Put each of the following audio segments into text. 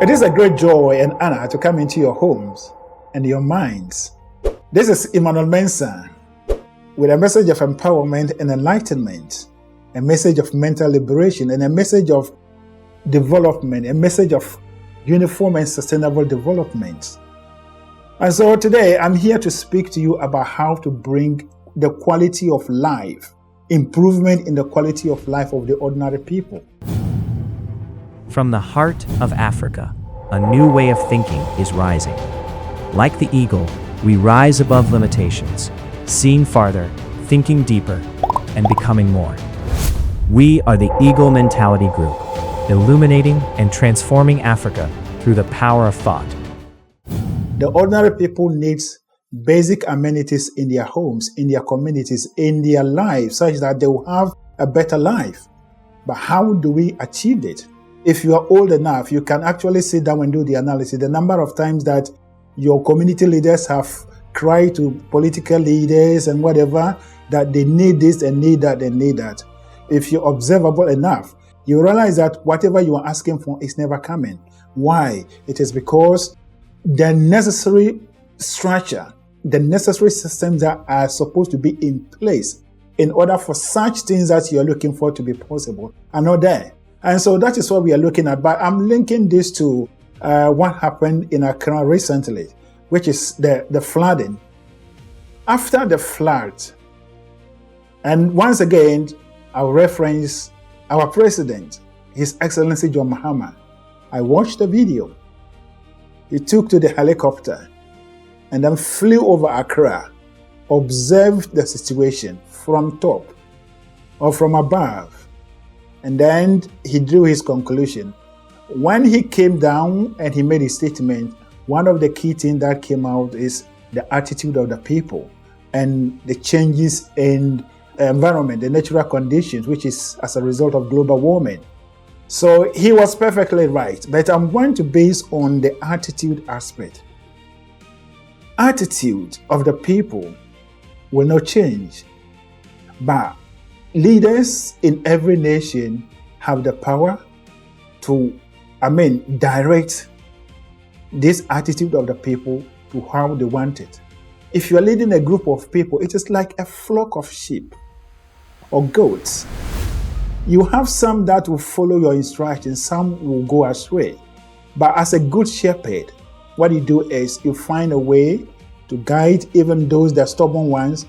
It is a great joy and honor to come into your homes and your minds. This is Emmanuel Mensah with a message of empowerment and enlightenment, a message of mental liberation, and a message of development, a message of uniform and sustainable development. And so today I'm here to speak to you about how to bring the quality of life, improvement in the quality of life of the ordinary people. From the heart of Africa, a new way of thinking is rising. Like the eagle, we rise above limitations, seeing farther, thinking deeper, and becoming more. We are the Eagle Mentality Group, illuminating and transforming Africa through the power of thought. The ordinary people need basic amenities in their homes, in their communities, in their lives, such that they will have a better life. But how do we achieve it? If you are old enough, you can actually sit down and do the analysis. The number of times that your community leaders have cried to political leaders and whatever, that they need this and need that and need that. If you're observable enough, you realize that whatever you are asking for is never coming. Why? It is because the necessary structure, the necessary systems that are supposed to be in place in order for such things that you're looking for to be possible are not there. And so that is what we are looking at. But I'm linking this to what happened in Accra recently, which is the flooding. After the flood, and once again, I'll reference our president, His Excellency John Mahama. I watched the video. He took to the helicopter and then flew over Accra, observed the situation from top or from above, and then he drew his conclusion. When he came down and he made his statement, one of the key things that came out is the attitude of the people and the changes in environment, the natural conditions, which is as a result of global warming. So he was perfectly right, but I'm going to base on the attitude aspect. Attitude of the people will not change, but leaders in every nation have the power to, direct this attitude of the people to how they want it. If you are leading a group of people, it is like a flock of sheep or goats. You have some that will follow your instructions, some will go astray. But as a good shepherd, what you do is you find a way to guide even those that stubborn ones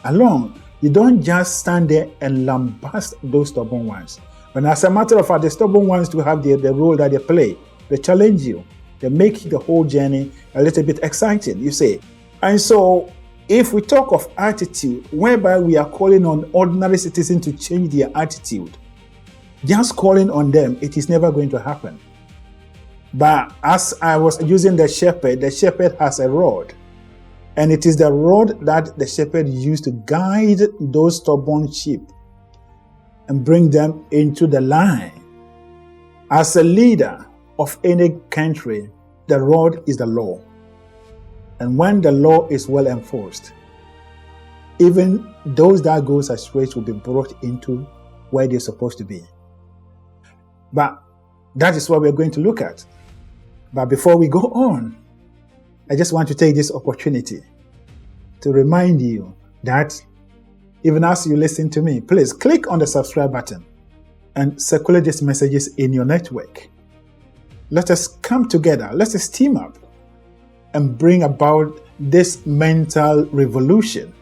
along. You don't just stand there and lambast those stubborn ones. But as a matter of fact, the stubborn ones to have the role that they play. They challenge you. They make the whole journey a little bit exciting, you see. And so, if we talk of attitude, whereby we are calling on ordinary citizens to change their attitude, just calling on them, it is never going to happen. But as I was using the shepherd has a rod. And it is the rod that the shepherd used to guide those stubborn sheep and bring them into the line. As a leader of any country, the rod is the law. And when the law is well enforced, even those that goes astray will be brought into where they're supposed to be. But that is what we're going to look at. But before we go on, I just want to take this opportunity to remind you that even as you listen to me, please click on the subscribe button and circulate these messages in your network. Let us come together, let us team up and bring about this mental revolution,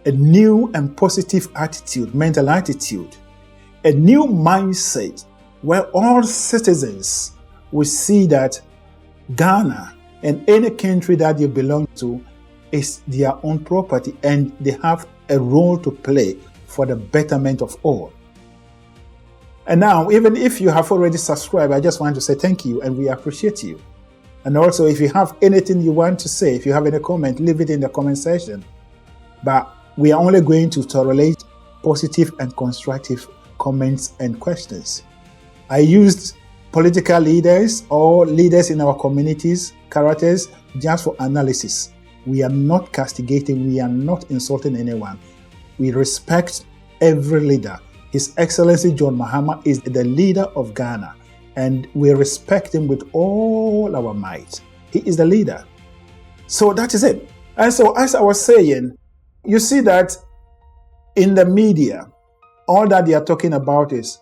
a new and positive attitude, mental attitude, a new mindset where all citizens will see that Ghana and any country that they belong to is their own property and they have a role to play for the betterment of all. And now, even if you have already subscribed, I just want to say thank you and we appreciate you. And also, if you have anything you want to say, if you have any comment, leave it in the comment section. But we are only going to tolerate positive and constructive comments and questions. I used political leaders or leaders in our communities, characters, just for analysis. We are not castigating, we are not insulting anyone. We respect every leader. His Excellency John Mahama is the leader of Ghana. and we respect him with all our might. He is the leader. So that is it. And so, as I was saying, you see that in the media, all that they are talking about is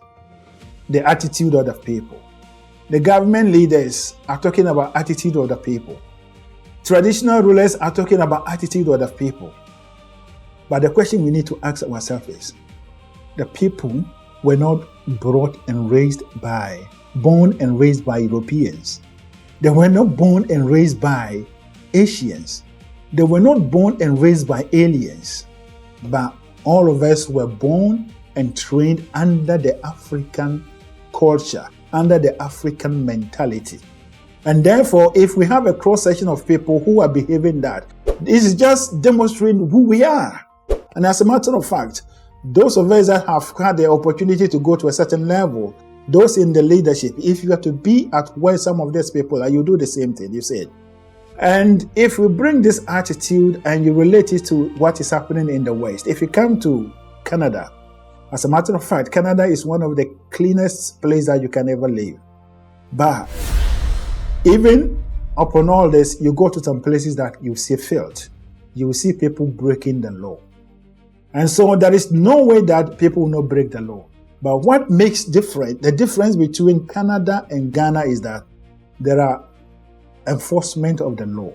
the attitude of the people. The government leaders are talking about attitude of the people. Traditional rulers are talking about attitude of the people. But the question we need to ask ourselves is, the people were not born and raised by Europeans. They were not born and raised by Asians. They were not born and raised by aliens. But all of us were born and trained under the African culture, under the African mentality. And therefore, if we have a cross-section of people who are behaving that, this is just demonstrating who we are. And as a matter of fact, those of us that have had the opportunity to go to a certain level, those in the leadership, if you are to be at where some of these people are, you do the same thing, you said. And if we bring this attitude and you relate it to what is happening in the West, if you come to Canada, as a matter of fact, Canada is one of the cleanest places that you can ever live. But even upon all this, you go to some places that you see filth. You will see people breaking the law. And so there is no way that people will not break the law. But what makes the difference between Canada and Ghana is that there are enforcement of the law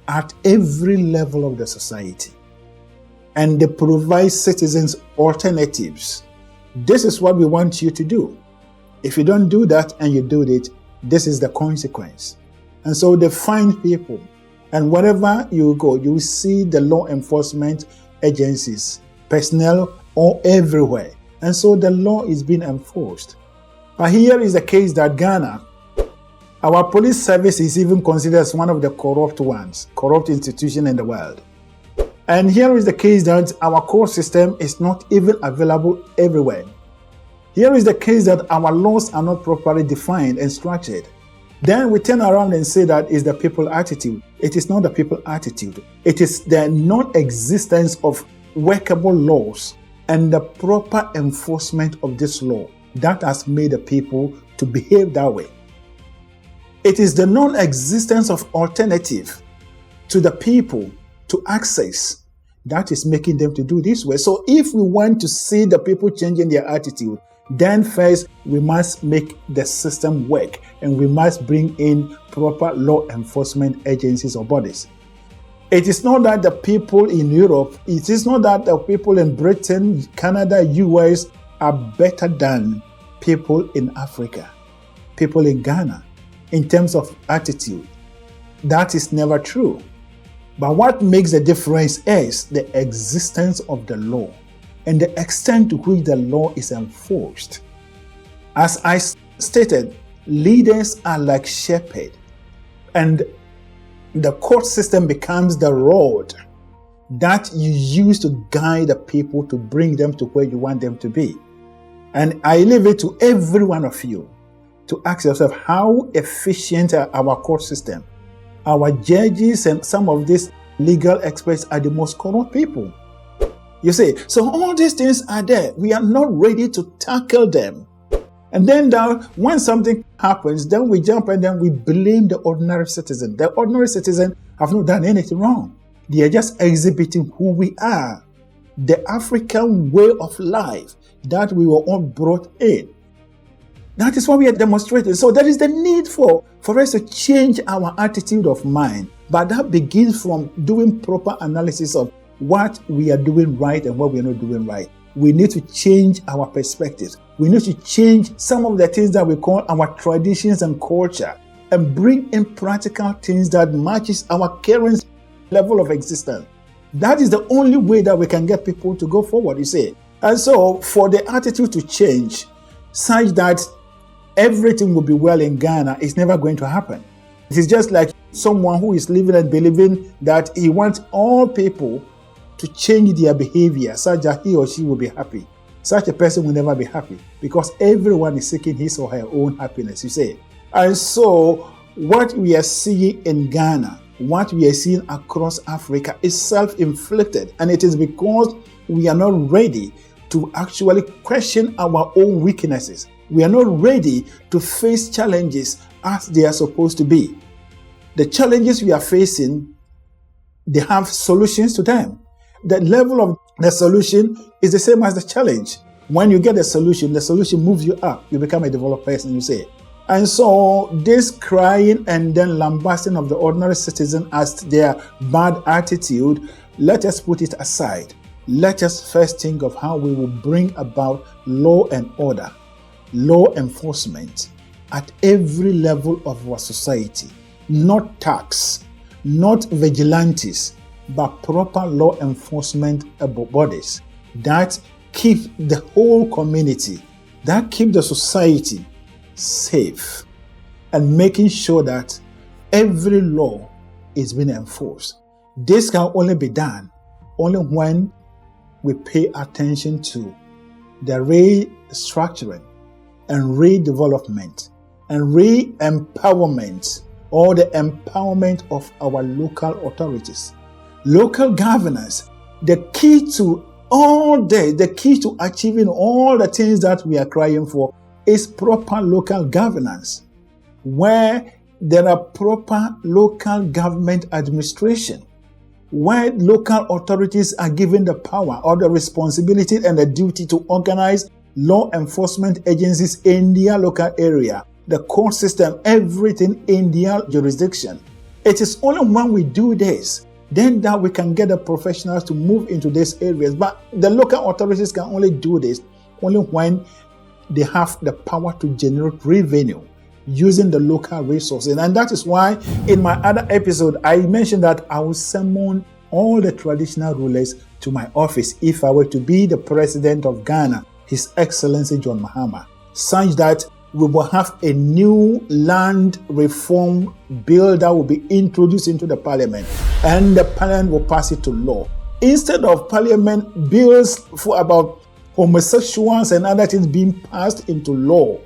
at every level of the society. And they provide citizens alternatives. This is what we want you to do. If you don't do that and you do it, this is the consequence. And so they find people. And wherever you go, you will see the law enforcement agencies, personnel, all everywhere. And so the law is being enforced. But here is the case that Ghana, our police service is even considered as one of the corrupt institutions in the world. And here is the case that our court system is not even available everywhere. Here is the case that our laws are not properly defined and structured. Then we turn around and say that is the people's attitude. It is not the people's attitude. It is the non-existence of workable laws and the proper enforcement of this law that has made the people to behave that way. It is the non-existence of alternative to the people to access that is making them to do this way. So if we want to see the people changing their attitude, then first we must make the system work and we must bring in proper law enforcement agencies or bodies. It is not that the people in Europe, it is not that the people in Britain, Canada, US are better than people in Africa, people in Ghana, in terms of attitude. That is never true. But what makes the difference is the existence of the law and the extent to which the law is enforced. As I stated, leaders are like shepherds, and the court system becomes the rod that you use to guide the people to bring them to where you want them to be. And I leave it to every one of you to ask yourself, how efficient are our court system? Our judges and some of these legal experts are the most corrupt people. You see, so all these things are there. We are not ready to tackle them. And then when something happens, then we jump and then we blame the ordinary citizen. The ordinary citizen have not done anything wrong. They are just exhibiting who we are. The African way of life that we were all brought in. That is what we are demonstrating. So there is the need for us to change our attitude of mind. But that begins from doing proper analysis of what we are doing right and what we are not doing right. We need to change our perspectives. We need to change some of the things that we call our traditions and culture and bring in practical things that matches our current level of existence. That is the only way that we can get people to go forward, you see. And so for the attitude to change such that everything will be well in Ghana, it's never going to happen. It is just like someone who is living and believing that he wants all people to change their behavior such that he or she will be happy. Such a person will never be happy because everyone is seeking his or her own happiness, you say. And so what we are seeing in Ghana, what we are seeing across Africa is self-inflicted, and it is because we are not ready to actually question our own weaknesses. We are not ready to face challenges as they are supposed to be. The challenges we are facing, they have solutions to them. The level of the solution is the same as the challenge. When you get the solution moves you up. You become a developed person, you say. And so this crying and then lambasting of the ordinary citizen as their bad attitude, let us put it aside. Let us first think of how we will bring about law and order, law enforcement at every level of our society. Not tax, not vigilantes, but proper law enforcement bodies that keep the whole community, that keep the society safe, and making sure that every law is being enforced. This can only be done only when we pay attention to the restructuring and redevelopment and re-empowerment, or the empowerment of our local authorities. Local governance, the key to all this, the key to achieving all the things that we are crying for is proper local governance, where there are proper local government administration, where local authorities are given the power or the responsibility and the duty to organize law enforcement agencies in their local area, the court system, everything in their jurisdiction. It is only when we do this, then that we can get the professionals to move into these areas. But the local authorities can only do this only when they have the power to generate revenue using the local resources. And that is why in my other episode, I mentioned that I will summon all the traditional rulers to my office if I were to be the president of Ghana, His Excellency John Mahama, such that we will have a new land reform bill that will be introduced into the parliament, and the parliament will pass it to law. Instead of parliament bills for about homosexuals and other things being passed into law,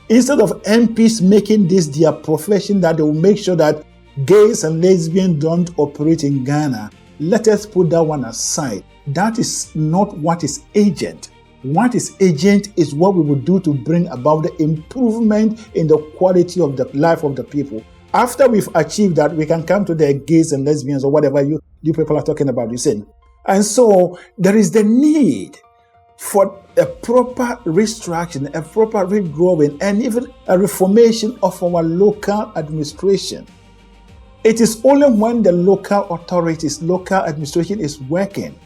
instead of MPs making this their profession, that they will make sure that gays and lesbians don't operate in Ghana, let us put that one aside. That is not what is urgent. What is urgent is what we will do to bring about the improvement in the quality of the life of the people. After we've achieved that, we can come to the gays and lesbians or whatever you people are talking about, you say. And so there is the need for a proper restructuring, a proper regrowing, and even a reformation of our local administration. It is only when the local authorities, local administration is working,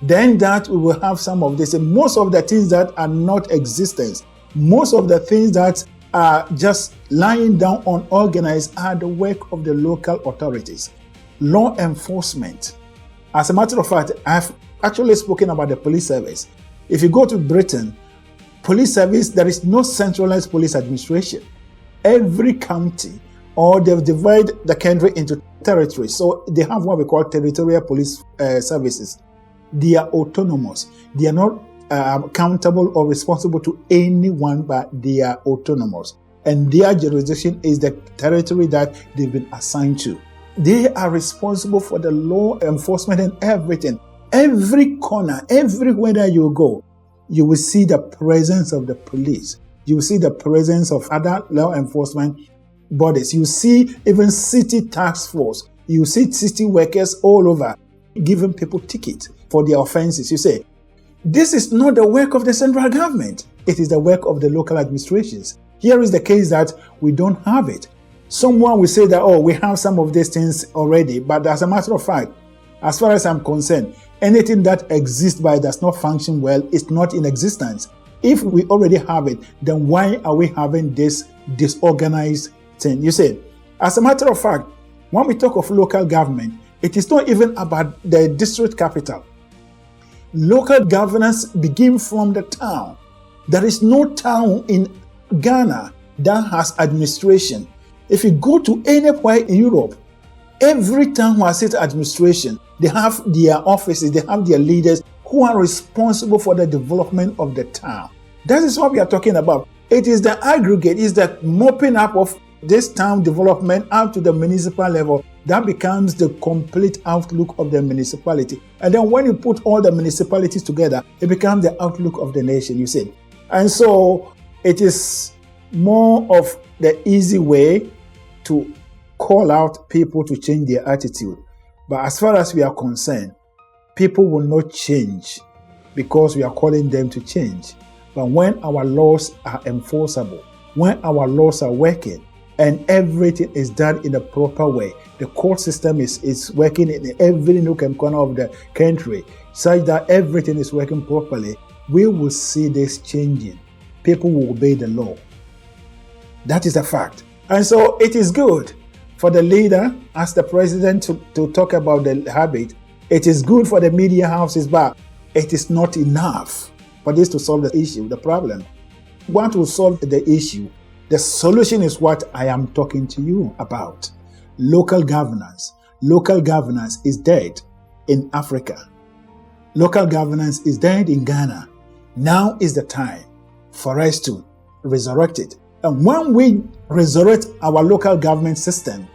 then that we will have some of this. And most of the things that are not existence, most of the things that are just lying down unorganized are the work of the local authorities. Law enforcement. As a matter of fact, I've actually spoken about the police service. If you go to Britain, police service, there is no centralized police administration. Every county, or they've divided the country into territories. So they have what we call territorial police services. They are autonomous. They are not accountable or responsible to anyone, but they are autonomous. And their jurisdiction is the territory that they've been assigned to. They are responsible for the law enforcement and everything. Every corner, everywhere that you go, you will see the presence of the police. You will see the presence of other law enforcement bodies. You see even city task force. You see city workers all over giving people tickets for their offenses. You say, this is not the work of the central government. It is the work of the local administrations. Here is the case that we don't have it. Someone will say that, oh, we have some of these things already. But as a matter of fact, as far as I'm concerned, anything that exists but does not function well is not in existence. If we already have it, then why are we having this disorganized thing? You say, as a matter of fact, when we talk of local government, it is not even about the district capital. Local governance begins from the town. There is no town in Ghana that has administration. If you go to anywhere in Europe, every town has its administration. They have their offices, they have their leaders who are responsible for the development of the town. That is what we are talking about. It is the aggregate, is the mopping up of this town development up to the municipal level. that becomes the complete outlook of the municipality. And then when you put all the municipalities together, it becomes the outlook of the nation, you see. And so it is more of the easy way to call out people to change their attitude. But as far as we are concerned, people will not change because we are calling them to change. But when our laws are enforceable, when our laws are working, and everything is done in a proper way, the court system is working in every nook and corner of the country, such that everything is working properly, we will see this changing. People will obey the law. That is a fact. And so it is good for the leader, as the president, to talk about the habit. It is good for the media houses, but it is not enough for this to solve the issue, the problem. What will solve the issue? The solution is what I am talking to you about. Local governance. Local governance is dead in Africa. Local governance is dead in Ghana. Now is the time for us to resurrect it. And when we resurrect our local government system,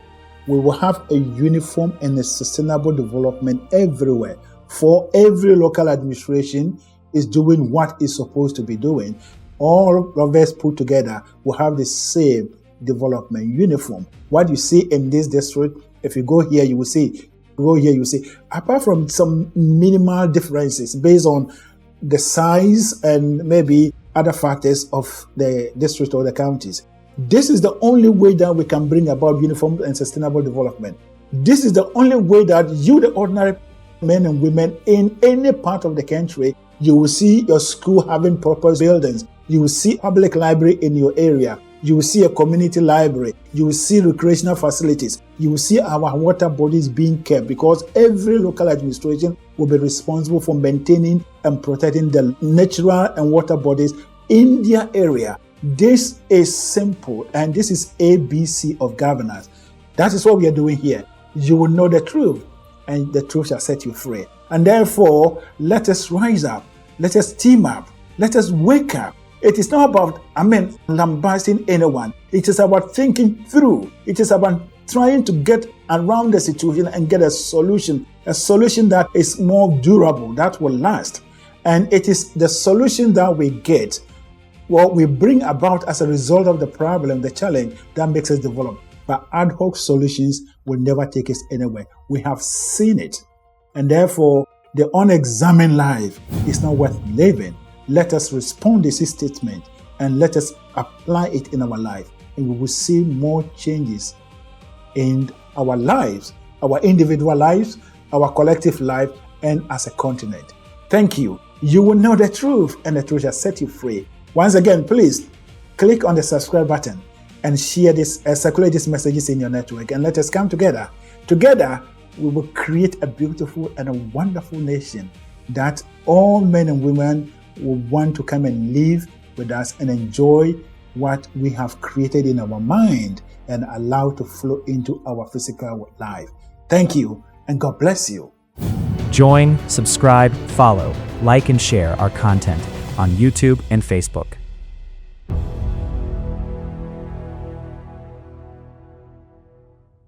we will have a uniform and a sustainable development everywhere. For every local administration is doing what it's supposed to be doing. All of us put together will have the same development uniform. What you see in this district, if you go here, you will see. Go here, you see. Apart from some minimal differences based on the size and maybe other factors of the district or the counties, this is the only way that we can bring about uniform and sustainable development. This is the only way that you, the ordinary men and women in any part of the country, you will see your school having proper buildings. You will see public library in your area. You will see a community library. You will see recreational facilities. You will see our water bodies being kept, because every local administration will be responsible for maintaining and protecting the natural and water bodies in their area. This is simple, and this is ABC of governance. That is what we are doing here. You will know the truth, and the truth shall set you free. And therefore, let us rise up. Let us team up. Let us wake up. It is not about, lambasting anyone. It is about thinking through. It is about trying to get around the situation and get a solution that is more durable, that will last. And it is the solution that we get, what we bring about as a result of the problem, the challenge, that makes us develop. But ad hoc solutions will never take us anywhere. We have seen it. And therefore, the unexamined life is not worth living. Let us respond to this statement and let us apply it in our life. And we will see more changes in our lives, our individual lives, our collective life, and as a continent. Thank you. You will know the truth, and the truth shall set you free. Once again, please click on the subscribe button and share this, circulate these messages in your network, and let us come together. Together, we will create a beautiful and a wonderful nation that all men and women will want to come and live with us and enjoy what we have created in our mind and allow to flow into our physical life. Thank you, and God bless you. Join, subscribe, follow, like, and share our content on YouTube and Facebook.